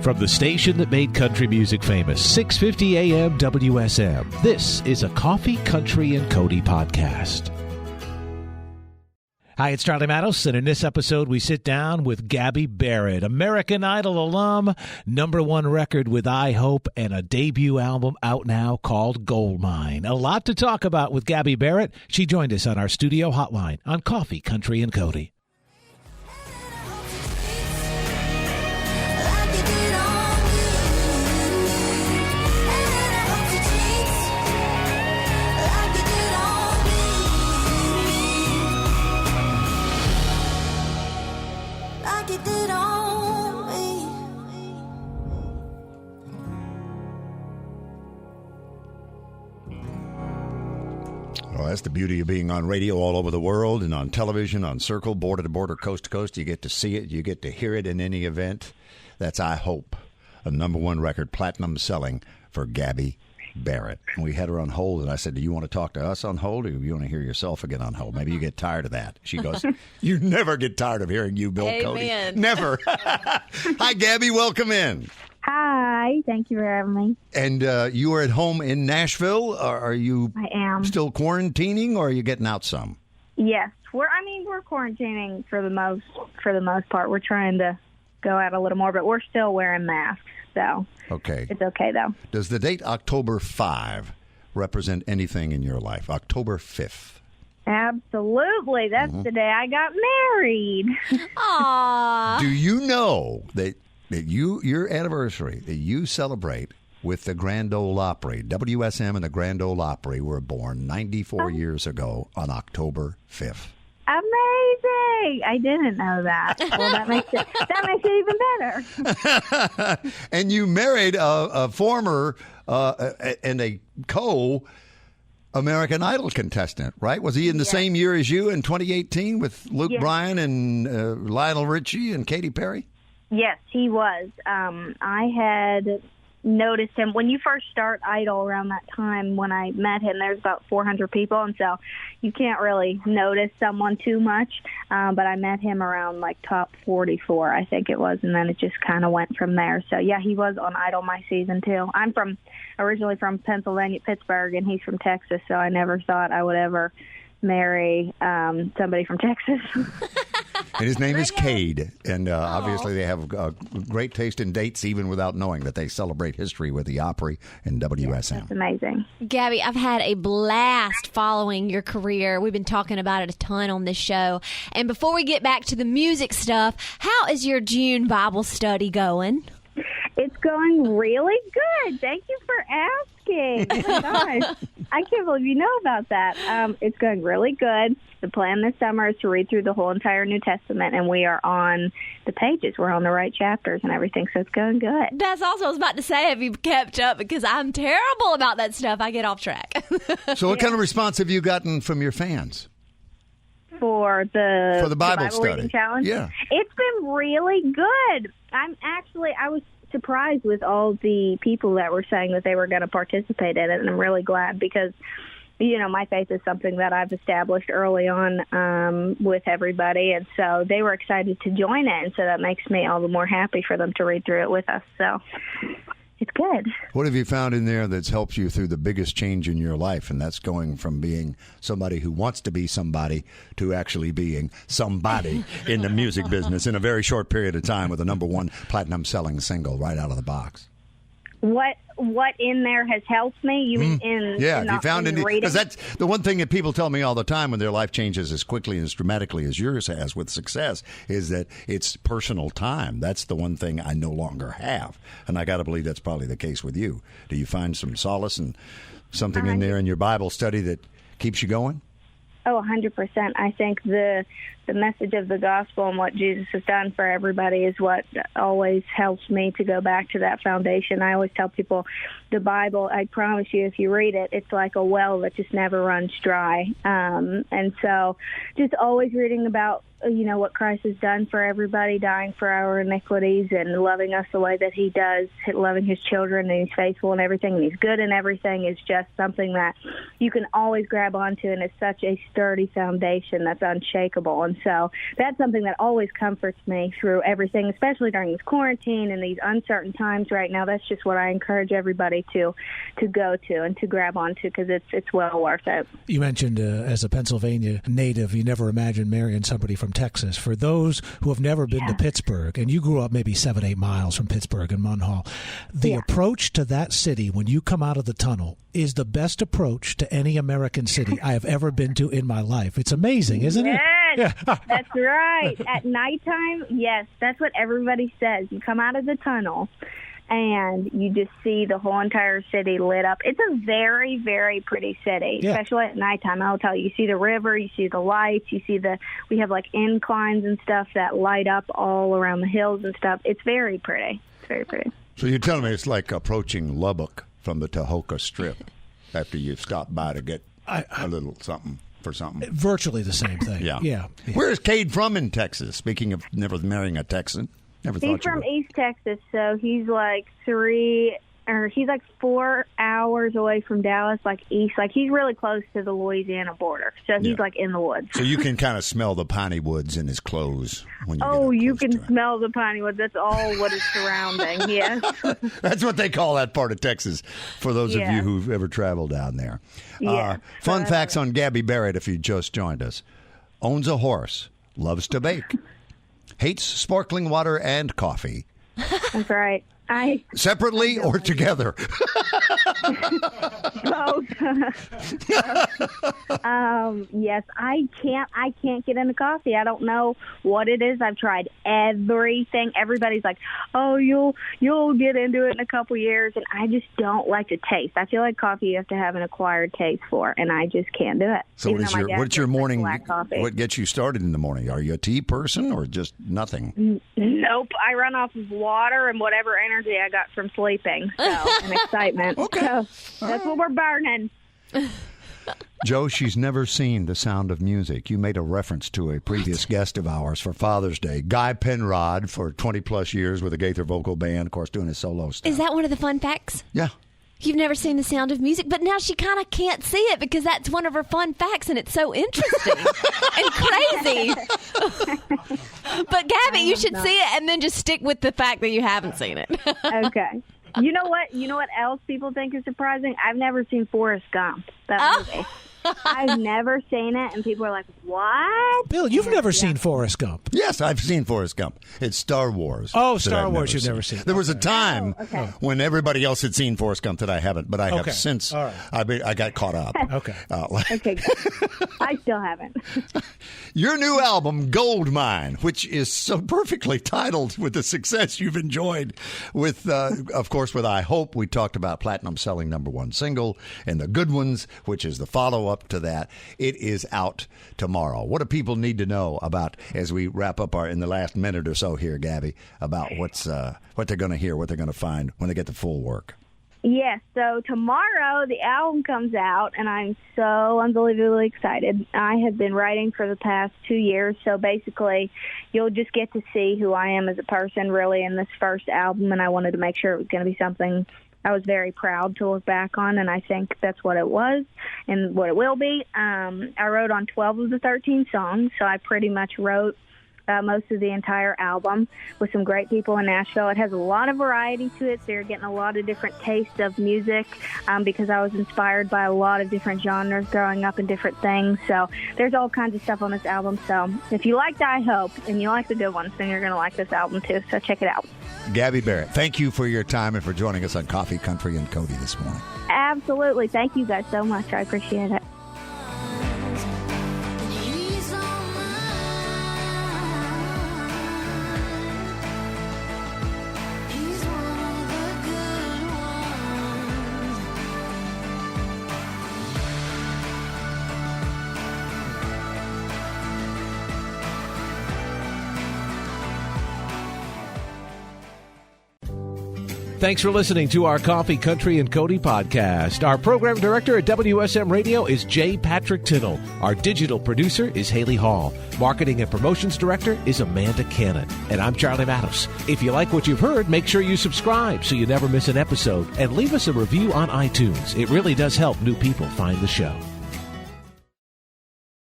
From the station that made country music famous, 650 AM WSM, this is a Coffee, Country, and Cody podcast. Hi, it's Charlie Matos, and in this episode, we sit down with Gabby Barrett, American Idol alum, #1 record with I Hope, and a debut album out now called Goldmine. A lot to talk about with Gabby Barrett. She joined us on our studio hotline on Coffee, Country, and Cody. Well, that's the beauty of being on radio all over the world and on television, on Circle, border to border, coast to coast. You get to see it. You get to hear it in any event. That's I Hope, a #1 record, platinum selling for Gabby Barrett. And we had her on hold, and I said, do you want to talk to us on hold, or do you want to hear yourself again on hold? Maybe you get tired of that. She goes, you never get tired of hearing you, Bill Cody. Never. Hi, Gabby. Welcome in. Hi, thank you for having me. And you are at home in Nashville. Are you I am. Still quarantining, or are you getting out some? Yes, we're quarantining for the most part. We're trying to go out a little more, but we're still wearing masks, so okay. It's okay though. Does the date October 5 represent anything in your life? October 5th. Absolutely. That's the day I got married. Aww. Do you know that your anniversary that you celebrate with the Grand Ole Opry, WSM and the Grand Ole Opry were born 94 years ago on October 5th. Amazing! I didn't know that. Well, that makes it even better. And you married a former and a American Idol contestant, right? Was he in the same year as you in 2018 with Luke Bryan and Lionel Richie and Katy Perry? Yes, he was. I had noticed him when you first start Idol around that time. When I met him, there's about 400 people, and so you can't really notice someone too much. But I met him around like top 44, I think it was, and then it just kind of went from there. So yeah, he was on Idol my season too. I'm originally from Pennsylvania, Pittsburgh, and he's from Texas, so I never thought I would ever marry somebody from Texas. And his name is Cade, and obviously they have great taste in dates, even without knowing that they celebrate history with the Opry and WSM. Yes, that's amazing. Gabby, I've had a blast following your career. We've been talking about it a ton on this show. And before we get back to the music stuff, how is your June Bible study going? It's going really good. Thank you for asking. Oh my gosh. I can't believe you know about that. It's going really good. The plan this summer is to read through the whole entire New Testament, and we are on the pages. We're on the right chapters and everything, so it's going good. That's also what I was about to say. Have you kept up? Because I'm terrible about that stuff. I get off track. So what kind of response have you gotten from your fans? For the Bible study reading challenge? Yeah. It's been really good. I was surprised with all the people that were saying that they were going to participate in it, and I'm really glad because, you know, my faith is something that I've established early on with everybody, and so they were excited to join it, and so that makes me all the more happy for them to read through it with us. So it's good. What have you found in there that's helped you through the biggest change in your life, and that's going from being somebody who wants to be somebody to actually being somebody in the music business in a very short period of time with a #1 platinum selling single right out of the box? What in there has helped me? You mean have you found any? Because that's the one thing that people tell me all the time when their life changes as quickly and as dramatically as yours has with success is that it's personal time. That's the one thing I no longer have, and I got to believe that's probably the case with you. Do you find some solace and something in there in your Bible study that keeps you going? Oh, 100%. I think the message of the gospel and what Jesus has done for everybody is what always helps me to go back to that foundation. I always tell people the Bible, I promise you, if you read it, it's like a well that just never runs dry. And so just always reading about what Christ has done for everybody, dying for our iniquities and loving us the way that he does, loving his children, and he's faithful in everything, and he's good in everything, is just something that you can always grab onto, and it's such a sturdy foundation that's unshakable. And so that's something that always comforts me through everything, especially during this quarantine and these uncertain times right now. That's just what I encourage everybody to go to and to grab onto, because it's well worth it. You mentioned as a Pennsylvania native, you never imagined marrying somebody from Texas. For those who have never been to Pittsburgh, and you grew up maybe 7-8 miles from Pittsburgh in Munhall, the approach to that city when you come out of the tunnel is the best approach to any American city I have ever been to in my life. It's amazing, isn't it? Yes, that's right. At nighttime, yes, that's what everybody says. You come out of the tunnel and you just see the whole entire city lit up. It's a very, very pretty city, especially at nighttime. I'll tell you, you see the river, you see the lights, we have like inclines and stuff that light up all around the hills and stuff. It's very pretty. It's very pretty. So you're telling me it's like approaching Lubbock from the Tahoka Strip after you've stopped by to get a little something for something. Virtually the same thing. Yeah. Where's Cade from in Texas? Speaking of never marrying a Texan. He's from East Texas, so he's like 4 hours away from Dallas, like east. Like he's really close to the Louisiana border, so he's like in the woods. So you can kind of smell the piney woods in his clothes when you you can smell the piney woods. That's all what is surrounding. Yes, that's what they call that part of Texas. For those of you who've ever traveled down there, fun facts on Gabby Barrett. If you just joined us, owns a horse, loves to bake. Hates sparkling water and coffee. That's right. Separately or together? Both. Yes, I can't get into coffee. I don't know what it is. I've tried everything. Everybody's like, "Oh, you'll get into it in a couple years," and I just don't like the taste. I feel like coffee you have to have an acquired taste for, and I just can't do it. So what's your morning? What gets you started in the morning? Are you a tea person or just nothing? Nope. I run off of water and whatever energy I got from sleeping, and excitement. Okay. So that's what we're burning. Joe, she's never seen The Sound of Music. You made a reference to a previous guest of ours for Father's Day, Guy Penrod, for 20-plus years with the Gaither Vocal Band, of course, doing his solo stuff. Is that one of the fun facts? Yeah. You've never seen The Sound of Music, but now she kind of can't see it because that's one of her fun facts, and it's so interesting and crazy. But, Gabby, you should see it and then just stick with the fact that you haven't seen it. Okay. You know what else people think is surprising? I've never seen Forrest Gump, that movie. I've never seen it, and people are like, "What?" Bill, you've never seen Forrest Gump? Yes, I've seen Forrest Gump. It's Star Wars. Oh, Star Wars you've never seen. There was a time when everybody else had seen Forrest Gump that I haven't, but I have since. All right. I got caught up. Okay. Okay. I still haven't. Your new album, Goldmine, which is so perfectly titled with the success you've enjoyed with, of course, with I Hope. We talked about platinum-selling #1 single, and The Good Ones, which is the follow-up to that. It is out tomorrow. What do people need to know about, as we wrap up in the last minute or so here, Gabby, about what they're going to hear, what they're going to find when they get the full work? Yes, so tomorrow the album comes out, and I'm so unbelievably excited. I have been writing for the past 2 years, so basically you'll just get to see who I am as a person really in this first album, and I wanted to make sure it was going to be something I was very proud to look back on, and I think that's what it was and what it will be. I wrote on 12 of the 13 songs, so I pretty much wrote most of the entire album with some great people in Nashville. It has a lot of variety to it, so you're getting a lot of different tastes of music because I was inspired by a lot of different genres growing up and different things. So there's all kinds of stuff on this album. So if you liked I Hope and you like The Good Ones, then you're going to like this album too. So check it out. Gabby Barrett, thank you for your time and for joining us on Coffee, Country, and Cody this morning. Absolutely. Thank you guys so much. I appreciate it. Thanks for listening to our Coffee, Country, and Cody podcast. Our program director at WSM Radio is J. Patrick Tinnell. Our digital producer is Haley Hall. Marketing and promotions director is Amanda Cannon. And I'm Charlie Matos. If you like what you've heard, make sure you subscribe so you never miss an episode. And leave us a review on iTunes. It really does help new people find the show.